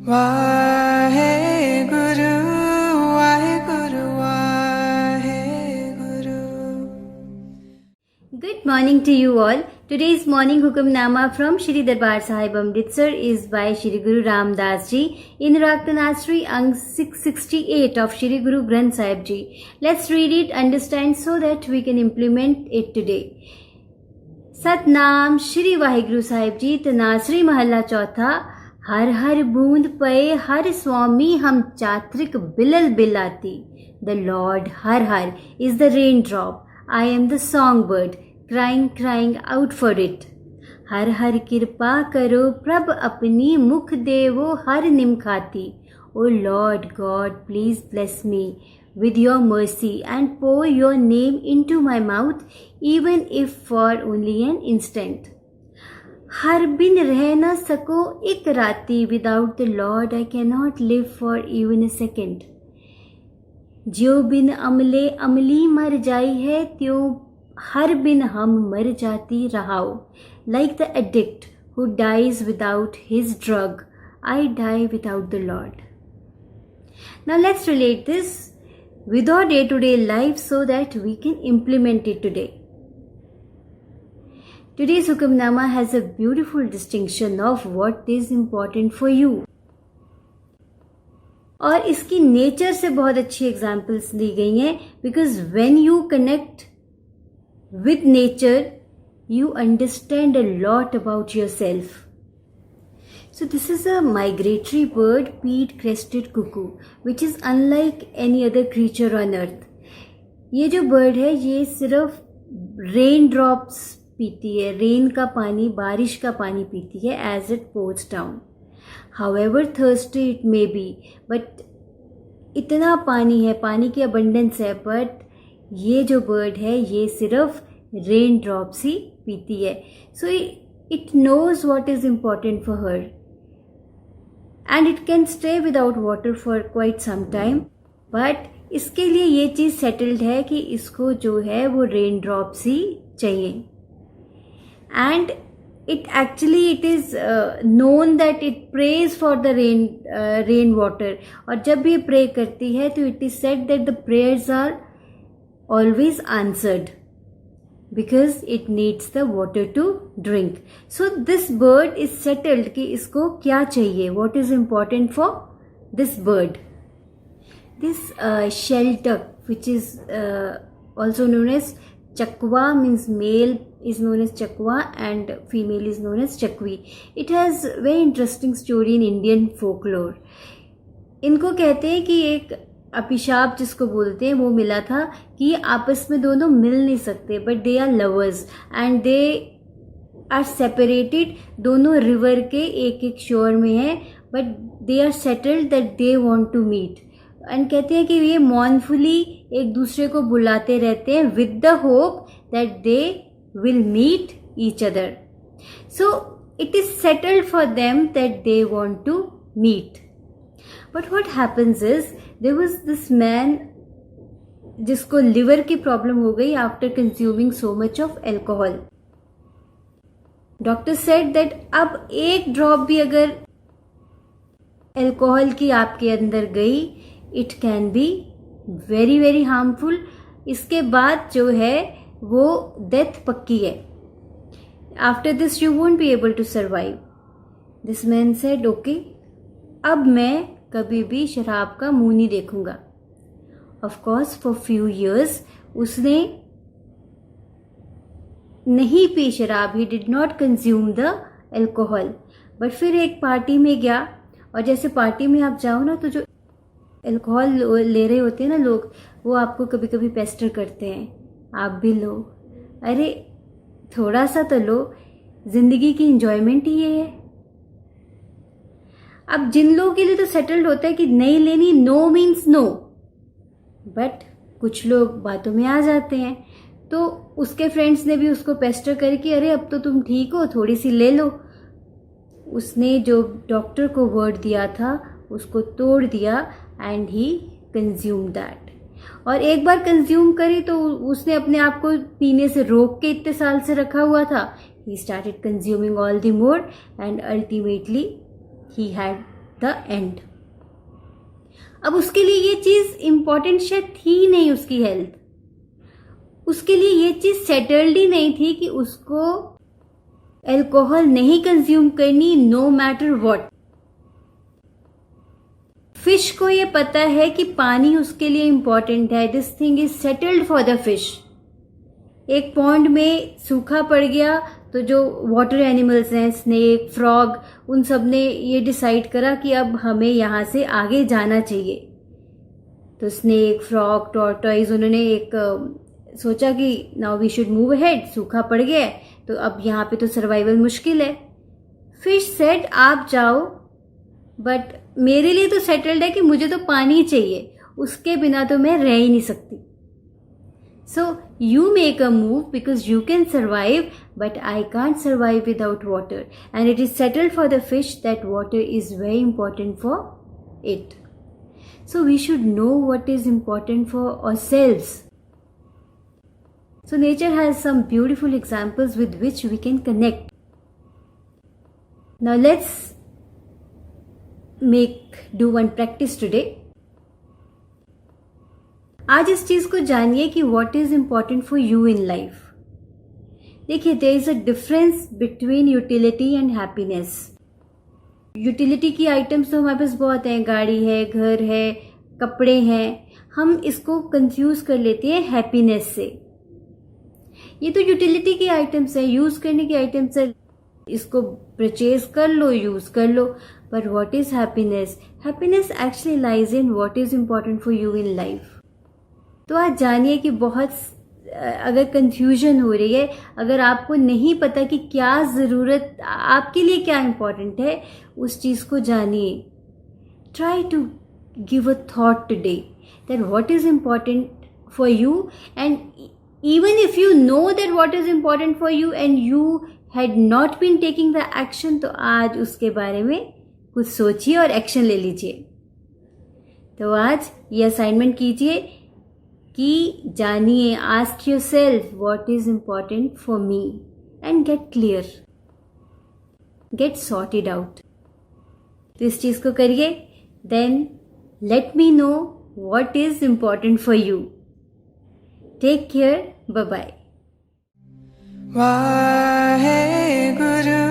Waheguru, Waheguru, Waheguru. Good morning to you all. Today's morning Hukamnama from Shri Darbar Sahib Amritsar is by Shri Guru Ram Das Ji in Raktanasri Ang 668 of Shri Guru Granth Sahib Ji. Let's read it, understand so that we can implement it today. Satnam Shri Waheguru Sahib जी तनासरी महला चौथा। हर हर बूंद पे हर स्वामी हम चात्रिक बिलल बिलाती। The lord Har Har is the rain drop, I am the song bird crying crying out for it. Har Har कृपा करो प्रभ अपनी मुख देवो हर निम खाती। O lord God please bless me with your mercy and pour your name into my mouth, even if for only an instant. हर बिन रह न सको एक राती, without the Lord I cannot live for even a second. ज्यो बिन अमले अमली मर जाई है, त्यों हर बिन हम मर जाती रहाओ. Like the addict who dies without his drug, I die without the Lord. Now let's relate this with our day-to-day life so that we can implement it today. Today's Hukamnama has a beautiful distinction of what is important for you. और इसकी nature से बहुत अच्छी examples दी गई हैं, because when you connect with nature you understand a lot about yourself. So this is a migratory bird, peat-crested cuckoo, which is unlike any other creature on earth. ये जो bird है ये सिर्फ rain drops पीती है, rain का पानी, बारिश का पानी पीती है as it pours down. However thirsty it may be, but इतना पानी है, पानी की abundance है, but ये जो bird है ये सिर्फ rain drops ही पीती है. So it knows what is important for her. And it can stay without water for quite some time, but इसके लिए ये चीज़ सेटल्ड है कि इसको जो है वो रेन ड्रॉप्स ही चाहिए. And it is known that it prays for the rain water. और जब ये प्रे करती है तो it is said that the prayers are always answered because it needs the water to drink. So this bird is settled कि इसको क्या चाहिए, what is important for this bird. This shell duck, which is also known as chakwa, means male is known as chakwa and female is known as chakwi. It has very interesting story in Indian folklore. इनको कहते हैं कि एक अभिशाप जिसको बोलते हैं वो मिला था कि आपस में दोनों मिल नहीं सकते, but they are lovers and they are separated. दोनों रिवर के एक एक शोर में हैं, but they are settled that they want to meet. And कहते हैं कि ये मॉर्नफुली एक दूसरे को बुलाते रहते हैं with the hope that they will meet each other. So it is settled for them that they want to meet. But what happens is, there was this man जिसको लिवर की प्रॉब्लम हो गई after consuming so much of alcohol. Doctor said that अब एक drop भी अगर alcohol की आपके अंदर गई, it can be very very harmful. इसके बाद जो है वो डेथ पक्की है. After this you won't be able to survive. This man said okay, अब मैं कभी भी शराब का मुंह नहीं देखूंगा. Of course for few years उसने नहीं पी शराब, he did not consume the alcohol. But फिर एक पार्टी में गया, और जैसे पार्टी में आप जाओ ना तो जो एल्कोहल ले रहे होते हैं ना लोग, वो आपको कभी कभी पेस्टर करते हैं, आप भी लो, अरे थोड़ा सा तो लो, जिंदगी की इंजॉयमेंट ही ये है. अब जिन लोगों के लिए तो सेटल्ड होता है कि नहीं लेनी, नो मीन्स नो, बट कुछ लोग बातों में आ जाते हैं. तो उसके फ्रेंड्स ने भी उसको पेस्टर कर कि अरे अब तो तुम ठीक हो, थोड़ी सी ले लो. उसने जो डॉक्टर को वर्ड दिया था उसको तोड़ दिया एंड ही कंज्यूम दैट. और एक बार कंज्यूम करी तो उसने अपने आप को पीने से रोक के इतने साल से रखा हुआ था. He started consuming all the more and ultimately he had the end. अब उसके लिए ये चीज इंपॉर्टेंट शायद थी नहीं, उसकी हेल्थ, उसके लिए ये चीज सेटल्ड ही नहीं थी कि उसको अल्कोहल नहीं कंज्यूम करनी नो मैटर व्हाट। फिश को ये पता है कि पानी उसके लिए इंपॉर्टेंट है, this thing is settled for the fish. एक पॉन्ड में सूखा पड़ गया तो जो वाटर एनिमल्स हैं, स्नेक, फ्रॉग, उन सब ने ये डिसाइड करा कि अब हमें यहाँ से आगे जाना चाहिए। तो स्नेक, फ्रॉग, टॉर्टॉइज, उन्होंने एक सोचा कि now we should move ahead, सूखा पड़ गया है तो अब यहाँ पे तो सर्वाइवल मुश्किल है। फिश सेड आप जाओ, बट मेरे लिए तो सेटल्ड है कि मुझे तो पानी चाहिए, उसके बिना तो मैं रह ही नहीं सकती। So you make a move because you can survive, but I can't survive without water. And it is settled for the fish that water is very important for it. So we should know what is important for ourselves. So nature has some beautiful examples with which we can connect. Now let's do one practice today. आज इस चीज को जानिए कि what is important for you in life. देखिए, there is a difference between utility and happiness. Utility की items तो हमारे पास बहुत हैं, गाड़ी है, घर है, कपड़े हैं, हम इसको कंफ्यूज कर लेते हैं हैप्पीनेस से। ये तो यूटिलिटी की आइटम्स है, यूज करने की आइटम्स है, इसको परचेज कर लो, यूज कर लो। But what is happiness? Happiness actually lies in what is important for you in life. तो आज जानिए कि बहुत अगर कंफ्यूजन हो रही है, अगर आपको नहीं पता कि क्या ज़रूरत आपके लिए क्या इम्पोर्टेंट है, उस चीज़ को जानिए। Try to give a thought today that what is important for you, and even if you know that what is important for you and you had not been taking the action, तो आज उसके बारे में कुछ सोचिए और action ले लीजिए। तो आज ये असाइनमेंट कीजिए कि जानिए, ask yourself what is important for me and get clear, get sorted out. तो इस चीज को करिए, then let me know what is important for you. Take care, bye bye. Wahe Guru.